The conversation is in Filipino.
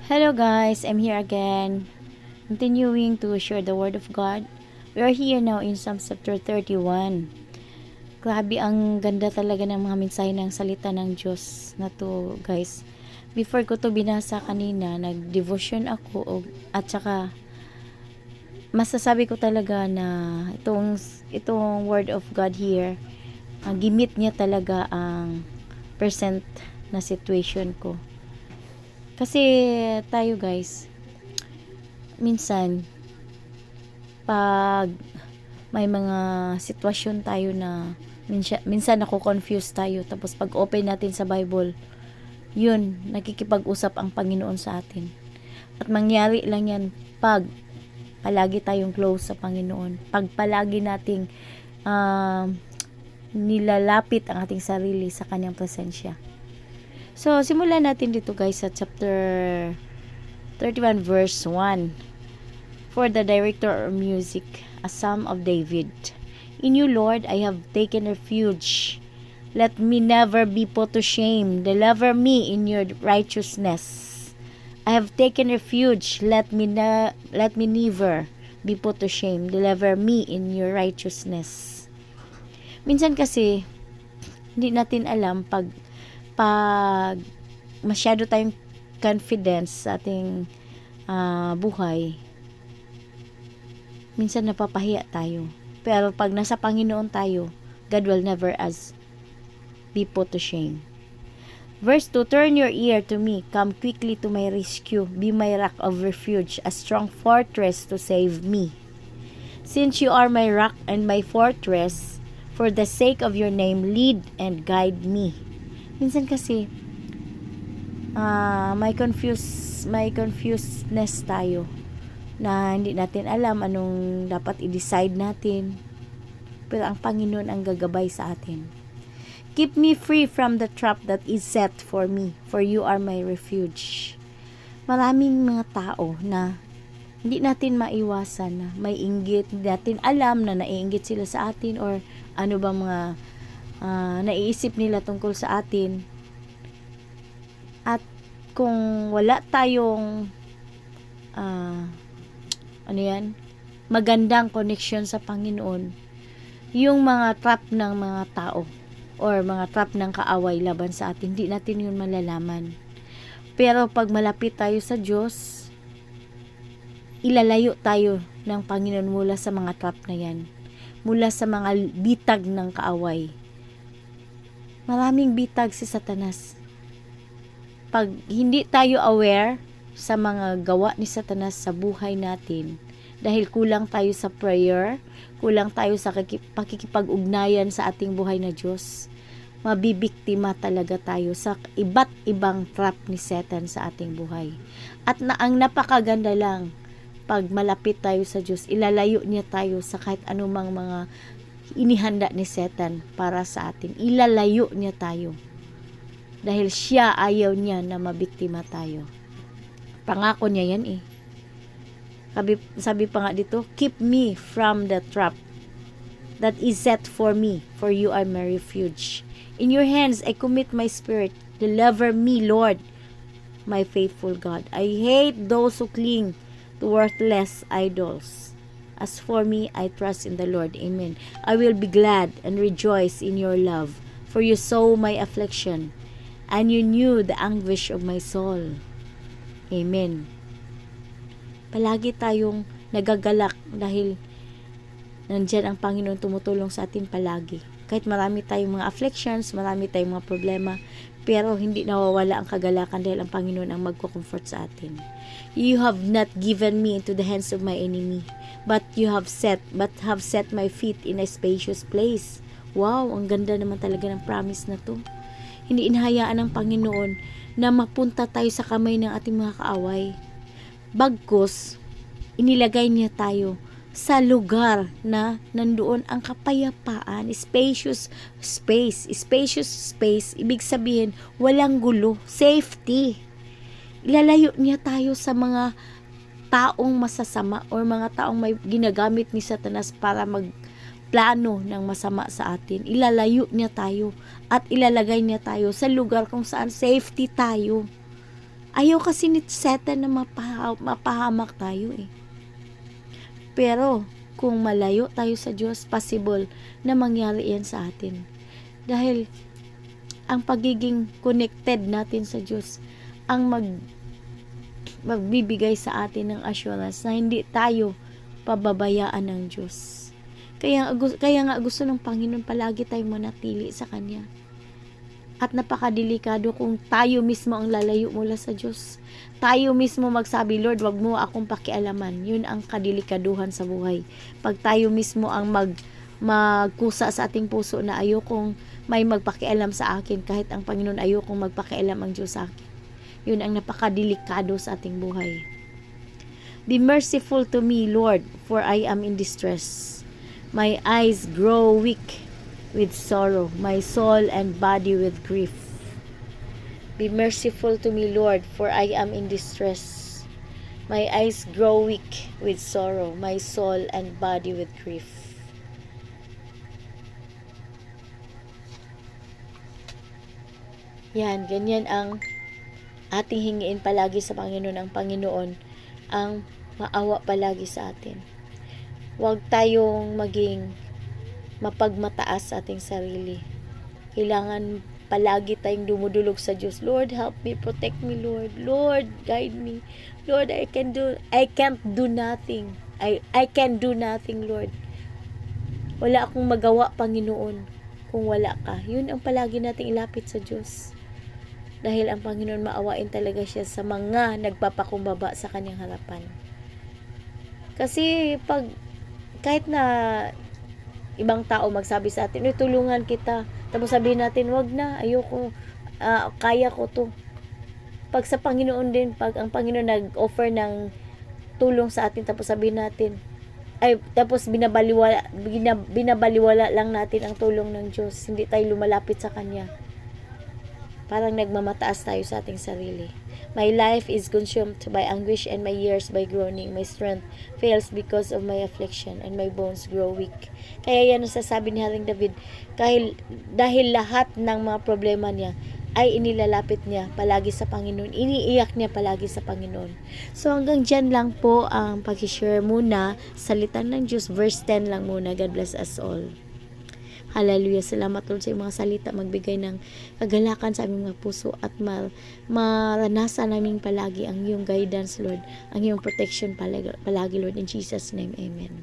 Hello guys, I'm here again, continuing to share the Word of God. We are here now in Psalm chapter 31. Grabe, ang ganda talaga ng mga mensahe ng salita ng Diyos na to guys. Before ko to binasa kanina, nag-devotion ako at saka masasabi ko talaga na itong Word of God here, gimit niya talaga ang present na situation ko. Kasi tayo guys, minsan pag may mga sitwasyon tayo na minsan nako-confuse tayo, tapos pag open natin sa Bible, yun, nakikipag-usap ang Panginoon sa atin. At mangyari lang yan pag palagi tayong close sa Panginoon, pag palagi nating nilalapit ang ating sarili sa kanyang presensya. So, simulan natin dito guys sa chapter 31 verse 1. For the director of music, a psalm of David. In you, Lord, I have taken refuge. Let me never be put to shame. Deliver me in your righteousness. I have taken refuge. Let me never be put to shame. Deliver me in your righteousness. Minsan kasi, hindi natin alam pag masyado tayong confidence sa ating buhay, minsan napapahiya tayo. Pero pag nasa Panginoon tayo, God will never be put to shame. Verse 2, turn your ear to me, come quickly to my rescue, be my rock of refuge, a strong fortress to save me. Since you are my rock and my fortress, for the sake of your name, lead and guide me. Minsan kasi may confusedness tayo na hindi natin alam anong dapat i-decide natin, pero ang Panginoon ang gagabay sa atin. Keep me free from the trap that is set for me, for you are my refuge. Maraming mga tao na hindi natin maiwasan na may inggit, hindi natin alam na naiinggit sila sa atin, or ano bang mga naiisip nila tungkol sa atin. At kung wala tayong magandang connection sa Panginoon, yung mga trap ng mga tao or mga trap ng kaaway laban sa atin, hindi natin yun malalaman. Pero pag malapit tayo sa Diyos, ilalayo tayo ng Panginoon mula sa mga trap na yan, mula sa mga bitag ng kaaway. Maraming bitag si Satanas. Pag hindi tayo aware sa mga gawa ni Satanas sa buhay natin, dahil kulang tayo sa prayer, kulang tayo sa pakikipag-ugnayan sa ating buhay na Diyos, mabibiktima talaga tayo sa iba't ibang trap ni Satan sa ating buhay. At ang napakaganda lang, pag malapit tayo sa Diyos, ilalayo niya tayo sa kahit anumang mga inihanda ni Satan para sa atin. Ilalayo niya tayo. Dahil siya, ayaw niya na mabiktima tayo. Pangako niya yan eh. Sabi pa nga dito, keep me from the trap that is set for me, for you are my refuge. In your hands I commit my spirit. Deliver me, Lord, my faithful God. I hate those who cling to worthless idols. As for me, I trust in the Lord. Amen. I will be glad and rejoice in your love, for you saw my affliction, and you knew the anguish of my soul. Amen. Palagi tayong nagagalak dahil nandyan ang Panginoon tumutulong sa atin palagi. Kahit marami tayong mga afflictions, marami tayong mga problema, pero hindi nawawala ang kagalakan dahil ang Panginoon ang magko-comfort sa atin. You have not given me into the hands of my enemy, but have set my feet in a spacious place. Wow, ang ganda naman talaga ng promise na to. Hindi inahayaan ng Panginoon na mapunta tayo sa kamay ng ating mga kaaway. Bagkus, inilagay niya tayo sa lugar na nandoon ang kapayapaan, spacious space, ibig sabihin walang gulo, safety. Ilalayo niya tayo sa mga taong masasama or mga taong may ginagamit ni Satanas para magplano ng masama sa atin. Ilalayo niya tayo at ilalagay niya tayo sa lugar kung saan safety tayo. Ayaw kasi ni Satan na mapahamak tayo eh. Pero, kung malayo tayo sa Diyos, possible na mangyari yan sa atin. Dahil, ang pagiging connected natin sa Diyos, ang magbibigay sa atin ng assurance na hindi tayo pababayaan ng Diyos. Kaya nga gusto ng Panginoon palagi tayong manatili sa Kanya. At napakadelikado kung tayo mismo ang lalayo mula sa Diyos. Tayo mismo magsabi, Lord, wag mo akong pakialaman. Yun ang kadelikaduhan sa buhay. Pag tayo mismo ang magkusa sa ating puso na ayokong may magpakialam sa akin, kahit ang Panginoon ayokong magpakialam ang Diyos sa akin. Yun ang napakadelikado sa ating buhay. Be merciful to me, Lord, for I am in distress. My eyes grow weak with sorrow, my soul and body with grief. Be merciful to me, Lord, for I am in distress. My eyes grow weak with sorrow, my soul and body with grief. Yan, ganyan ang ating hingiin palagi sa Panginoon. Ang Panginoon ang maawa palagi sa atin. Huwag tayong maging mapagmataas sa ating sarili. Kailangan palagi tayong dumudulog sa Diyos. Lord, help me, protect me, Lord. Lord, guide me. Lord, I can't do nothing. I can do nothing, Lord. Wala akong magawa, Panginoon, kung wala ka. Yun ang palagi nating ilapit sa Diyos. Dahil ang Panginoon maawain talaga siya sa mga nagpapakumbaba sa kanyang harapan. Kasi kahit na ibang tao magsabi sa atin, tulungan kita. Tapos sabihin natin, wag na, ayoko, kaya ko to. Pag sa Panginoon din, pag ang Panginoon nag-offer ng tulong sa atin, tapos sabihin natin, tapos binabaliwala lang natin ang tulong ng Diyos. Hindi tayo lumalapit sa Kanya. Parang nagmamataas tayo sa ating sarili. My life is consumed by anguish and my years by groaning. My strength fails because of my affliction and my bones grow weak. Kaya yan ang sasabi ni Haring David, dahil lahat ng mga problema niya ay inilalapit niya palagi sa Panginoon. Iniiyak niya palagi sa Panginoon. So hanggang dyan lang po ang pag-share muna. Salita ng Diyos, verse 10 lang muna. God bless us all. Hallelujah. Salamat Lord sa iyong mga salita. Magbigay ng kagalakan sa aming mga puso at maranasan namin palagi ang iyong guidance, Lord. Ang iyong protection palagi, Lord. In Jesus' name, Amen.